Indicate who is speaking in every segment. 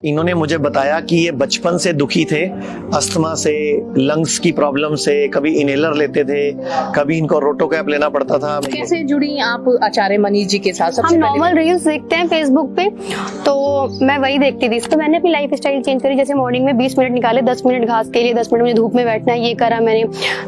Speaker 1: इन्होंने मुझे बताया कि ये बचपन से दुखी थे, अस्थमा से, लंग्स की प्रॉब्लम से, कभी इनहेलर लेते थे, कभी इनको रोटोकैप लेना पड़ता था।
Speaker 2: कैसे जुड़ी आप आचार्य मनीष जी के साथ?
Speaker 3: हम नॉर्मल रील्स देखते हैं फेसबुक पे, तो मैं वही देखती थी। तो मैंने अपनी लाइफ स्टाइल चेंज करी। जैसे मॉर्निंग में 20 मिनट निकाले, 10 मिनट घास के लिए, 10 मिनट मुझे धूप में बैठना है, ये करा मैंने।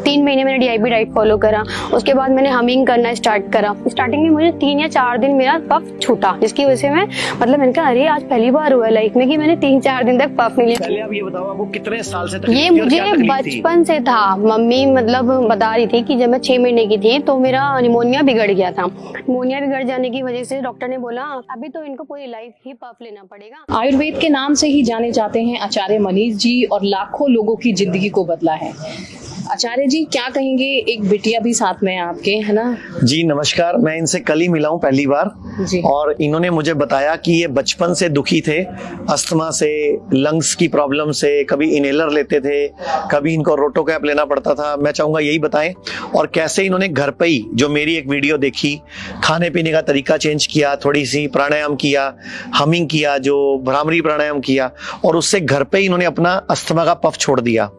Speaker 3: 3 महीने मैंने DIB डाइट फॉलो करा। उसके बाद मैंने हमिंग करना स्टार्ट करा। स्टार्टिंग में मुझे 3 या 4 दिन मेरा पफ छूटा, जिसकी वजह से मैं मैंने कहा अरे आज पहली बार हुआ लाइफ में कि मैंने 3-4 दिन तक पफ नहीं लिया।
Speaker 1: पहले आप ये बताओ, आपको कितने साल से
Speaker 3: ये मुझे बचपन से था। मम्मी बता रही थी कि जब मैं 6 महीने की थी तो मेरा निमोनिया बिगड़ गया था। निमोनिया बिगड़ जाने की वजह से डॉक्टर ने बोला अभी तो इनको पूरी लाइफ ही पफ लेना पड़ेगा।
Speaker 2: आयुर्वेद के नाम से ही जाने जाते हैं आचार्य मनीष जी और लाखों लोगों की जिंदगी को बदला है। आचार्य जी क्या कहेंगे? एक बिटिया भी साथ में है आपके, है ना?
Speaker 1: जी नमस्कार, मैं इनसे कल ही मिला हूँ पहली बार
Speaker 2: जी।
Speaker 1: और इन्होंने मुझे बताया कि ये बचपन से दुखी थे, अस्थमा से, लंग्स की प्रॉब्लम से, कभी इनहेलर लेते थे, कभी इनको रोटोकैप लेना पड़ता था। मैं चाहूंगा यही बताएं और कैसे इन्होंने घर पे ही जो मेरी एक वीडियो देखी, खाने पीने का तरीका चेंज किया, थोड़ी सी प्राणायाम किया, हमिंग किया, जो भ्रामरी प्राणायाम किया और उससे घर पे ही इन्होंने अपना अस्थमा का पफ छोड़ दिया।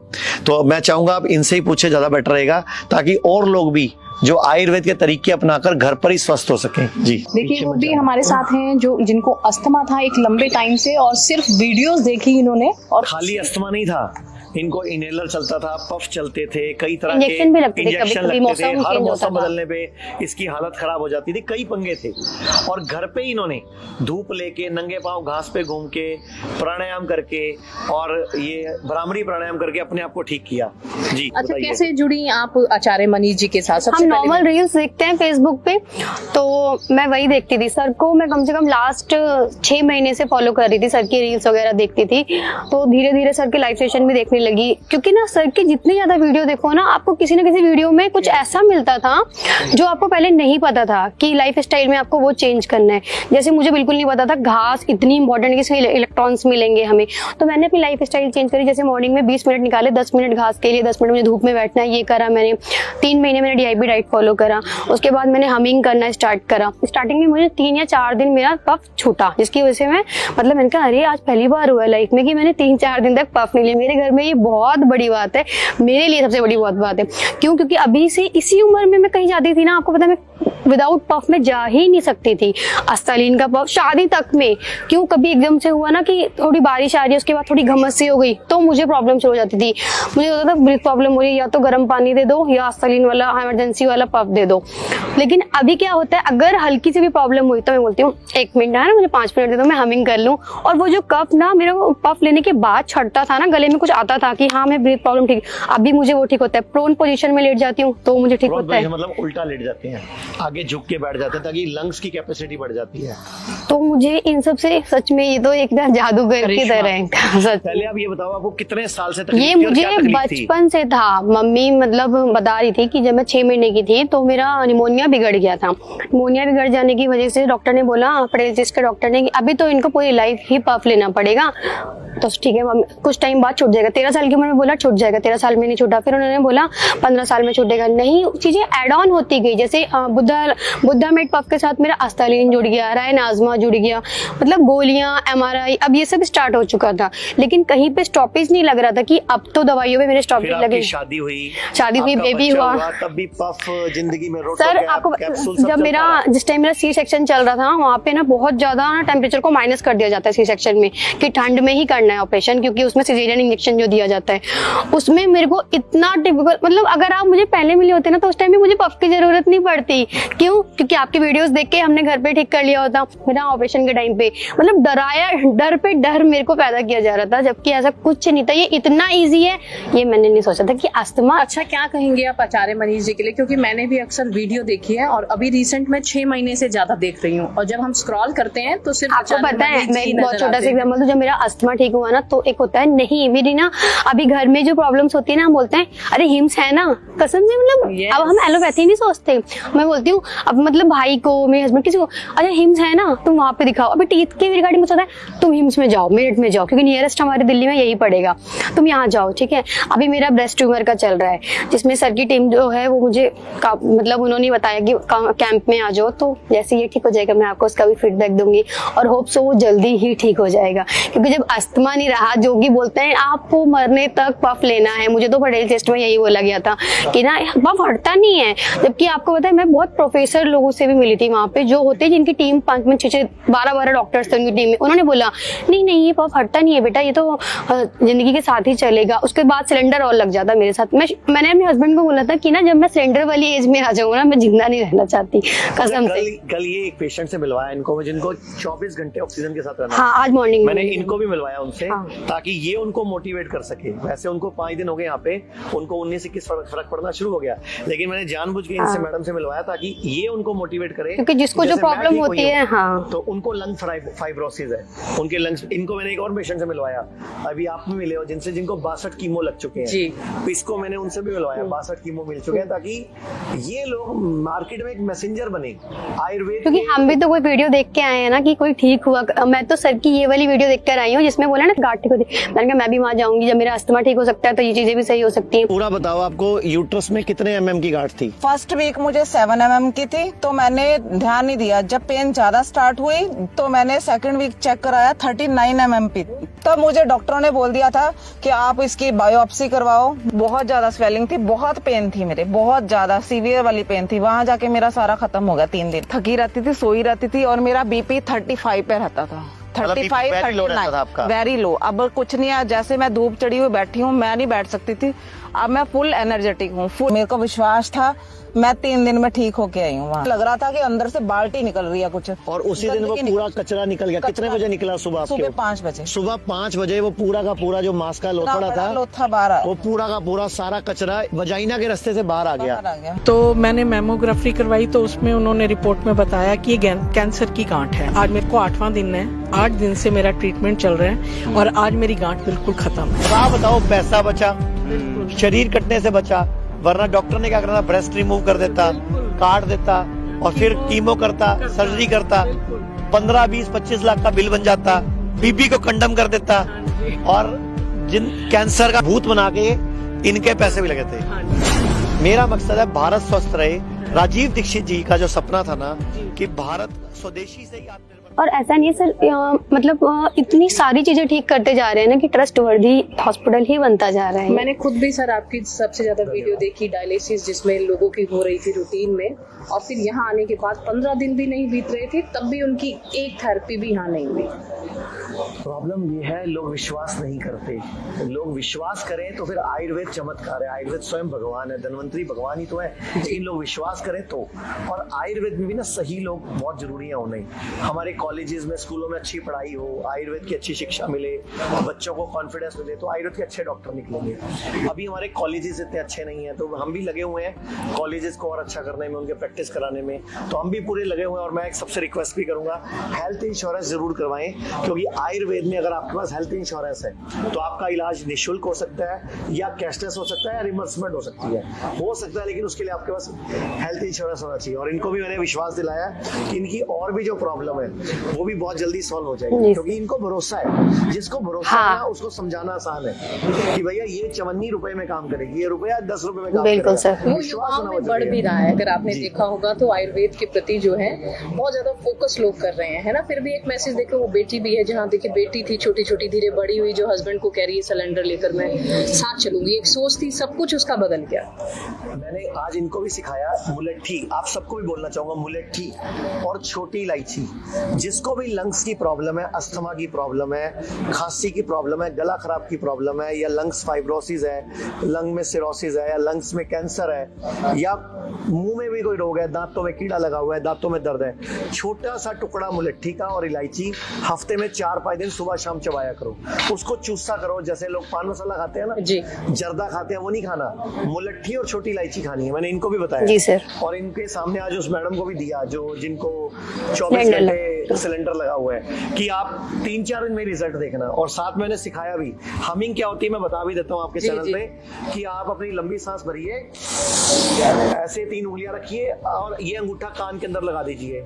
Speaker 1: तो मैं चाहूंगा आप इनसे ही पूछे, ज्यादा बेटर रहेगा, ताकि और लोग भी जो आयुर्वेद के तरीके अपनाकर घर पर ही स्वस्थ हो सकें। जी
Speaker 2: देखिए, वो भी हमारे साथ हैं जो जिनको अस्थमा था एक लंबे टाइम से और सिर्फ वीडियोस देखी इन्होंने। और
Speaker 1: खाली अस्थमा नहीं था, इनको इनहेलर चलता था, पफ चलते थे, कई तरह के
Speaker 3: इंजेक्शन भी लगते थे,
Speaker 1: इंजेक्शन
Speaker 3: कभी-कभी
Speaker 1: लगते थे,
Speaker 3: मौसम
Speaker 1: हर
Speaker 3: चेंज
Speaker 1: मौसम
Speaker 3: होता था।
Speaker 1: बदलने पे इसकी हालत खराब हो जाती थी, कई पंगे थे। और घर पे ही इन्होंने धूप लेके, नंगे पांव घास पे घूम के, प्राणायाम करके और ये भ्रामरी प्राणायाम करके अपने आप को ठीक किया। जी
Speaker 2: अच्छा, कैसे जुड़ी आप आचार्य मनीष जी के साथ?
Speaker 3: हम नॉर्मल रील्स देखते हैं फेसबुक पे, तो मैं वही देखती थी। सर को मैं कम से कम लास्ट 6 महीने से फॉलो कर रही थी, सर की रील्स वगैरह देखती थी। तो धीरे धीरे सर के लाइव सेशन भी देखने लगी, क्योंकि सर की जितनी ज्यादा वीडियो देखो ना, आपको किसी न किसी वीडियो में कुछ ऐसा मिलता था जो आपको पहले नहीं पता था कि लाइफ स्टाइल में आपको वो चेंज करना है। जैसे मुझे बिल्कुल नहीं पता था घास इतनी इंपॉर्टेंट है कि इसमें इलेक्ट्रॉन्स मिलेंगे हमें। तो मैंने अपनी लाइफ स्टाइल चेंज करी। जैसे मॉर्निंग में 20 मिनट निकाले, 10 मिनट घास के लिए, 10 मिनट मुझे धूप में बैठना है, ये करा मैंने। 3 महीने मैंने DIB डाइट फॉलो करा। उसके बाद मैंने हमिंग करना स्टार्ट करा। स्टार्टिंग में मुझे 3 या 4 दिन मेरा पफ छूटा, जिसकी वजह से मैं मैंने कहा अरे आज पहली बार हुआ लाइफ में कि मैंने 3-4 दिन तक पफ नहीं लिया। मेरे घर में ये बहुत बड़ी बात है, मेरे लिए सबसे बड़ी बहुत बात है। क्यों? क्योंकि अभी से इसी उम्र में मैं कहीं जाती थी ना, आपको पता है मैं विदाउट पफ में जा ही नहीं सकती थी। अस्थालीन का पफ शादी तक में। क्यों? कभी एकदम से हुआ ना कि थोड़ी बारिश आ रही है, उसके बाद थोड़ी घमस सी हो गई, तो मुझे प्रॉब्लम शुरू हो जाती थी। मुझे होता था ब्रीथ प्रॉब्लम हो रही है, या तो गर्म पानी दे दो या अस्थालीन वाला इमरजेंसी वाला पफ दे दो। लेकिन अभी क्या होता है, अगर हल्की सी भी प्रॉब्लम हुई तो मैं बोलती हूँ 1 मिनट है ना, मुझे 5 मिनट दे दो, मैं हमिंग कर लूँ। और वो जो कफ ना मेरा पफ लेने के बाद छटता था ना, गले में कुछ आता था कि हाँ मैं ब्रीथ प्रॉब्लम ठीक, अभी मुझे वो ठीक होता है। प्रोन पोजीशन में लेट जाती हूँ तो मुझे ठीक होता है।
Speaker 1: मतलब उल्टा लेट जाते हैं, आगे झुक के बैठ जाते हैं, ताकि लंग्स की कैपेसिटी बढ़ जाती है।
Speaker 3: तो मुझे इन सब से सच में ये तो एक जादूगर की तरह है सच।
Speaker 1: पहले आप ये बताओ, आपको कितने साल से
Speaker 3: ये मुझे बचपन से था। मम्मी बता रही थी कि जब मैं 6 महीने की थी तो मेरा निमोनिया बिगड़ गया था। निमोनिया बिगड़ जाने की वजह से डॉक्टर ने बोला, पटेलिस्ट के डॉक्टर ने, कि अभी तो इनको पूरी लाइफ ही पफ लेना पड़ेगा। तो ठीक है, कुछ टाइम बाद छूट जाएगा। 13 साल की उम्र में बोला छूट जाएगा, 13 साल में नहीं छूटा। फिर उन्होंने बोला 15 साल में छूटेगा। नहीं, चीजें एड ऑन होती गई। जैसे बुद्धा मेट पफ के साथ मेरा अस्थालीन जुड़ गया, रायनाज्मा जुड़ गया, मतलब गोलियां, MRI, अब ये सब स्टार्ट हो चुका था। लेकिन कहीं पे स्टॉपेज नहीं लग रहा था कि अब तो दवाइयों पे मेरे स्टॉपेज लगे।
Speaker 1: शादी हुई,
Speaker 3: बेबी हुआ,
Speaker 1: तब भी पफ जिंदगी में
Speaker 3: सर आपको जब जिस टाइम मेरा C-सेक्शन चल रहा था, वहाँ पे ना बहुत ज्यादा टेम्परेचर को माइनस कर दिया जाता है C-सेक्शन में, कि ठंड में ही करना है ऑपरेशन, क्योंकि उसमें सिजेरियन इंजेक्शन जो दिया जाता है उसमें मेरे को इतना टिपिकल, मतलब अगर आप मुझे पहले मिले होते ना तो उस टाइम में मुझे पफ की जरूरत नहीं पड़ती। क्यों? क्योंकि आपकी वीडियोस देख के हमने घर पे ठीक कर लिया होता। मेरा ऑपरेशन के टाइम पे डर पे डर मेरे को पैदा किया जा रहा था, जबकि ऐसा कुछ नहीं था। ये इतना ईजी है, ये मैंने नहीं सोचा था कि अस्थमा।
Speaker 2: अच्छा, क्या कहेंगे आप आचार्य मनीष जी के लिए? क्योंकि मैंने भी अक्सर वीडियो देखी है और अभी रिसेंट में 6 महीने से ज्यादा देख रही हूँ, और जब हम स्क्रॉल करते हैं तो सिर्फ
Speaker 3: आपको पता है, मैं एक बहुत छोटा सा एग्जाम्पल दूं। जब मेरा अस्थमा ठीक हुआ ना, तो एक होता है नहीं मेरी ना अभी घर में जो प्रॉब्लम्स होती है ना, हम बोलते हैं अरे हिम्स है ना, कसम से, मतलब अब हम एलोपैथी नहीं सोचते। मैं बोलती हूँ अब मतलब भाई को, मेरे हस्बैंड किसी को, अच्छा हिम्स है ना तुम वहाँ पे दिखाओ, अभी टीथ के रिगार्डिंग मुझे पता है तुम हिम्स में जाओ, मेरठ में जाओ, क्योंकि नियरेस्ट हमारे दिल्ली में यही पड़ेगा, तुम यहाँ जाओ, ठीक है। अभी मेरा ब्रेस्ट ट्यूमर का चल रहा है, जिसमें सर की टीम जो है वो मुझे मतलब उन्होंने बताया कि कैंप में आ जाओ, तो जैसे ये ठीक हो जाएगा मैं आपको उसका भी फीडबैक दूंगी, और होप सो वो जल्दी ही ठीक हो जाएगा। क्योंकि जब अस्थमा नहीं रहा, जोगी बोलते हैं आपको मरने तक पफ लेना है, मुझे तो पटेल टेस्ट में यही बोला गया था कि ना पफ हटता नहीं है। जबकि आपको पता है मैं बहुत प्रोफेसर लोगों से भी मिली थी वहाँ पे, जो होते हैं जिनकी टीम 5 6 12 डॉक्टर्स थे उनकी टीम में, उन्होंने बोला नहीं नहीं ये पफ हटता नहीं है बेटा, ये तो जिंदगी के साथ ही चलेगा। उसके बाद सिलेंडर और लग जाता मेरे साथ। मैंने अपने हस्बैंड को बोला था कि ना जब मैं सिलेंडर वाली एज में आ जाऊँ ना, मैं जिंदा नहीं रहना चाहती कसम से।
Speaker 1: कल ये एक पेशेंट से मिलवाया इनको, जिनको 24 घंटे ऑक्सीजन के साथ रहना।
Speaker 3: हाँ आज मॉर्निंग
Speaker 1: मैंने इनको भी मिलवाया उनसे,
Speaker 3: हाँ।
Speaker 1: ताकि ये उनको मोटिवेट कर सके। वैसे उनको 5 दिन हो गए यहाँ पे, उनको 19-21 फर्क पड़ना शुरू हो गया, लेकिन मैंने जानबूझ के इनसे मैडम से मिलवाया ताकि ये उनको मोटिवेट करे,
Speaker 3: क्योंकि जिसको जो प्रॉब्लम होती है, हाँ
Speaker 1: तो उनको लंग फाइब्रोसिस है, उनके लंग्स। इनको मैंने एक और पेशेंट से मिलवाया, अभी आप भी मिले हो, जिनको 62 कीमो लग चुके हैं
Speaker 2: जी।
Speaker 1: तो इसको मैंने उनसे भी मिलवाया, 62 कीमो मिल चुके हैं, ताकि ये लोग मार्केट में एक मैसेंजर बने आयुर्वेद।
Speaker 3: क्योंकि हम भी तो कोई वीडियो देख के आए हैं ना कि कोई ठीक हुआ। मैं तो सर की ये वाली वीडियो देख कर आई हूँ जिसमें बोला ना गांठ ठीक होती, मैंने कहा मैं भी वहाँ जाऊंगी, जब मेरा अस्थमा ठीक हो सकता है तो ये चीजें भी सही हो सकती हैं।
Speaker 1: पूरा बताओ, आपको यूट्रस में कितने mm की गांठ थी?
Speaker 4: फर्स्ट वीक मुझे 7 mm की थी, तो मैंने ध्यान नहीं दिया। जब पेन ज्यादा स्टार्ट हुई तो मैंने सेकंड वीक चेक कराया 39 mm की। तब मुझे डॉक्टरों ने बोल दिया था कि आप इसकी बायोप्सी करवाओ। बहुत ज्यादा स्वेलिंग थी, बहुत पेन थी मेरे, बहुत ज्यादा सीवियर वाली पेन थी। वहां जाके मेरा सारा खत्म हो गया। 3 दिन थकी रहती थी, सोई रहती थी, और मेरा BP 35 पे रहता था। 35 39 वेरी लो। अब कुछ नहीं है, जैसे मैं धूप चढ़ी हुई बैठी हूँ, मैं नहीं बैठ सकती थी, अब मैं फुल एनर्जेटिक हूँ। मेरे को विश्वास था, मैं 3 दिन में ठीक होके आई हूँ। वहाँ लग रहा था कि अंदर से बाल्टी निकल रही है कुछ।
Speaker 1: और उसी दिन वो पूरा कचरा निकल गया। कितने बजे निकला? सुबह
Speaker 4: 5 बजे।
Speaker 1: सुबह 5 बजे वो पूरा का पूरा जो मांस का लोथड़ा था
Speaker 4: बाहर,
Speaker 1: वो पूरा का पूरा सारा कचरा वजाइना के रास्ते से बाहर आ गया।
Speaker 5: तो मैंने मेमोग्राफी करवाई, तो उसमें उन्होंने रिपोर्ट में बताया कि ये कैंसर की गांठ है। आज मेरे को 8वां दिन है, 8 दिन से मेरा ट्रीटमेंट चल रहा है और आज मेरी गांठ बिल्कुल खत्म है।
Speaker 1: क्या बताओ, पैसा बचा, शरीर कटने से बचा, वरना डॉक्टर ने क्या करना, ब्रेस्ट रिमूव कर देता, काट देता, और फिर कीमो करता, सर्जरी करता, 15 20 25 लाख का बिल बन जाता, बीपी को कंडम कर देता, और जिन कैंसर का भूत बना के इनके पैसे भी लगे थे। मेरा मकसद है भारत स्वस्थ रहे। राजीव दीक्षित जी का जो सपना था ना कि भारत स्वदेशी से ही आत्मनिर्भर।
Speaker 3: और ऐसा नहीं है सर, मतलब इतनी सारी चीजें ठीक करते जा रहे हैं ना कि ट्रस्टवर्दी हॉस्पिटल ही बनता जा रहा है।
Speaker 2: मैंने खुद भी सर आपकी सबसे ज्यादा वीडियो देखी डायलिसिस, जिसमें लोगों की हो रही थी रूटीन में, और फिर यहाँ आने के बाद 15 दिन भी नहीं बीत रहे थे, तब भी उनकी एक थेरेपी भी यहाँ नहीं हुई।
Speaker 1: प्रॉब्लम ये है, लोग विश्वास नहीं करते। लोग विश्वास करें तो फिर आयुर्वेद चमत्कार है, आयुर्वेद स्वयं भगवान है, धन्वंतरी भगवान ही तो है, लेकिन लोग विश्वास करें तो। और आयुर्वेद में भी ना सही लोग बहुत जरूरी है होने। हमारे कॉलेजेस में, स्कूलों में अच्छी पढ़ाई हो, आयुर्वेद की अच्छी शिक्षा मिले, बच्चों को कॉन्फिडेंस मिले, तो आयुर्वेद के अच्छे डॉक्टर निकलेंगे। अभी हमारे कॉलेजेस इतने अच्छे नहीं है, तो हम भी लगे हुए हैं कॉलेजेस को और अच्छा करने में, उनके प्रैक्टिस कराने में, तो हम भी पूरे लगे हुए हैं। और मैं एक सबसे रिक्वेस्ट भी करूंगा, हेल्थ इंश्योरेंस जरूर करवाएं, क्योंकि आयुर्वेद में अगर आपके पास हेल्थ इंश्योरेंस है तो आपका इलाज निःशुल्क हो सकता है, या कैशलेस हो सकता है, या रिमबर्समेंट हो सकती है, लेकिन उसके लिए आपके पास हेल्थ इंश्योरेंस होना चाहिए। और इनको भी मैंने विश्वास दिलाया कि इनकी और भी जो प्रॉब्लम है वो भी बहुत जल्दी सॉल्व हो जाएगी, क्योंकि इनको भरोसा है। जिसको भरोसा है ना, उसको समझाना आसान है कि भैया ये 54 रुपए में काम करेगी, ये रुपया 10 रुपए में काम
Speaker 3: बिल्कुल सर।
Speaker 2: वो युवाओं में बढ़ भी रहा है। अगर आपने देखा होगा तो आयुर्वेद के प्रति जो है बहुत ज्यादा फोकस लोग कर रहे हैं, है ना। फिर भी एक मैसेज देखो, वो बेटी भी है, जहाँ देखिए बेटी थी छोटी छोटी, धीरे बड़ी हुई, जो हस्बैंड को कह रही है सिलेंडर लेकर मैं साथ चलूंगी, एक सोच थी, सब कुछ उसका बदल गया।
Speaker 1: मैंने आज इनको भी सिखाया मुलेठी, आप सबको भी बोलना चाहूंगा, मुलेठी और छोटी इलायची। जिसको भी लंग्स की प्रॉब्लम है, अस्थमा की प्रॉब्लम है, खांसी की प्रॉब्लम है, गला खराब की प्रॉब्लम है, या लंग्स फाइब्रोसिस है, लंग में सिरोसिस है, या लंग्स में कैंसर है, या मुंह में भी कोई रोग है, दांतों में कीड़ा लगा हुआ है, दांतों में दर्द है, छोटा सा टुकड़ा मुलेठी का और इलायची हफ्ते में 4-5 दिन सुबह शाम चबाया करो। उसको चूसा करो, जैसे लोग पान मसाला खाते हैं ना
Speaker 2: जी,
Speaker 1: जर्दा खाते हैं, वो नहीं खाना, मुलेठी और छोटी इलायची खानी है। मैंने इनको भी बताया
Speaker 3: जी सर।
Speaker 1: और इनके सामने आज उस मैडम को भी दिया जो जिनको 24 घंटे सिलेंडर लगा हुआ है कि आप 3-4 दिन में रिजल्ट देखना, और साथ में मैंने सिखाया भी हमिंग क्या होती है, मैं बता भी देता हूँ आपके चैनल पे कि आप अपनी लंबी सांस भरिए, ऐसे 3 उंगलियां रखिए और ये अंगूठा कान के अंदर लगा दीजिए,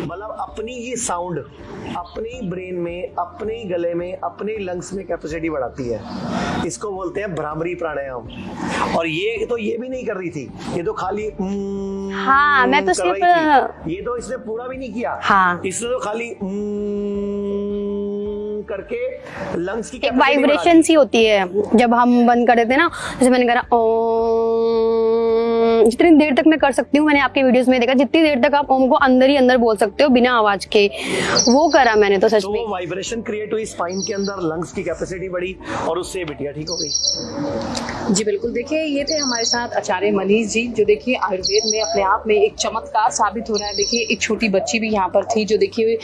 Speaker 1: मतलब अपनी ये साउंड अपनी ब्रेन में, अपने गले में, अपने लंग्स में कैपेसिटी बढ़ाती है। इसको बोलते हैं भ्रामरी प्राणायाम। और ये तो ये भी नहीं कर रही थी, ये तो खाली
Speaker 3: हाँ, मैं तो सिर्फ
Speaker 1: ये तो इसने पूरा भी नहीं किया।
Speaker 3: हाँ,
Speaker 1: इसने तो खाली करके लंग्स की
Speaker 3: एक वाइब्रेशन सी होती है जब हम बंद कर देते हैं ना, जैसे मैंने करा जितनी देर तक मैं कर सकती हूँ, मैंने आपके वीडियोस में देखा जितनी देर तक आप ओम को अंदर ही अंदर बोल सकते हो बिना आवाज के, वो करा मैंने तो सच में।
Speaker 1: वाइब्रेशन क्रिएट हुई स्पाइन के अंदर, लंग्स की कैपेसिटी बढ़ी और उससे बिटिया ठीक हो गई।
Speaker 2: जी बिल्कुल, देखिए ये थे हमारे साथ आचार्य मनीष जी, जो देखिए आयुर्वेद में अपने आप में एक चमत्कार साबित हो रहा है। देखिए एक छोटी बच्ची भी यहाँ पर थी जो देखिए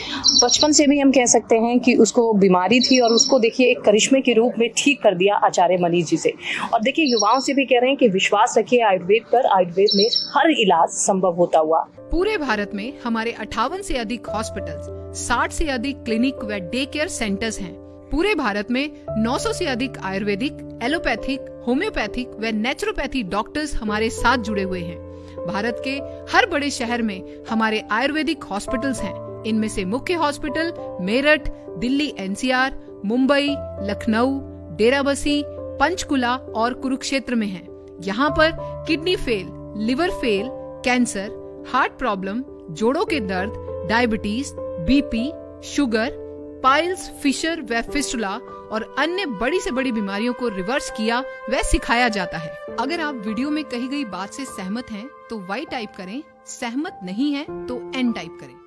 Speaker 2: बचपन से भी हम कह सकते हैं कि उसको बीमारी थी और उसको देखिए एक करिश्मे के रूप में ठीक कर दिया आचार्य मनीष जी से। और देखिए युवाओं से भी कह रहे हैं कि विश्वास रखिए आयुर्वेद पर, आयुर्वेद में हर इलाज संभव होता हुआ।
Speaker 6: पूरे भारत में हमारे 58 से अधिक हॉस्पिटल्स, 60 से अधिक क्लिनिक व डे केयर सेंटर्स हैं। पूरे भारत में 900 से अधिक आयुर्वेदिक, एलोपैथिक, होम्योपैथिक व नेचुरोपैथी डॉक्टर्स हमारे साथ जुड़े हुए हैं। भारत के हर बड़े शहर में हमारे आयुर्वेदिक हॉस्पिटल्स हैं। इनमें से मुख्य हॉस्पिटल मेरठ, दिल्ली NCR, मुंबई, लखनऊ, डेराबसी, पंचकुला और कुरुक्षेत्र में हैं। यहाँ पर kidney fail, liver fail, cancer, heart problem, जोड़ों के दर्द, diabetes, BP, sugar, piles, fissure व फिस्टुला और अन्य बड़ी से बड़ी बीमारियों को रिवर्स किया व सिखाया जाता है। अगर आप वीडियो में कही गई बात से सहमत हैं तो Y टाइप करें, सहमत नहीं है तो N टाइप करें।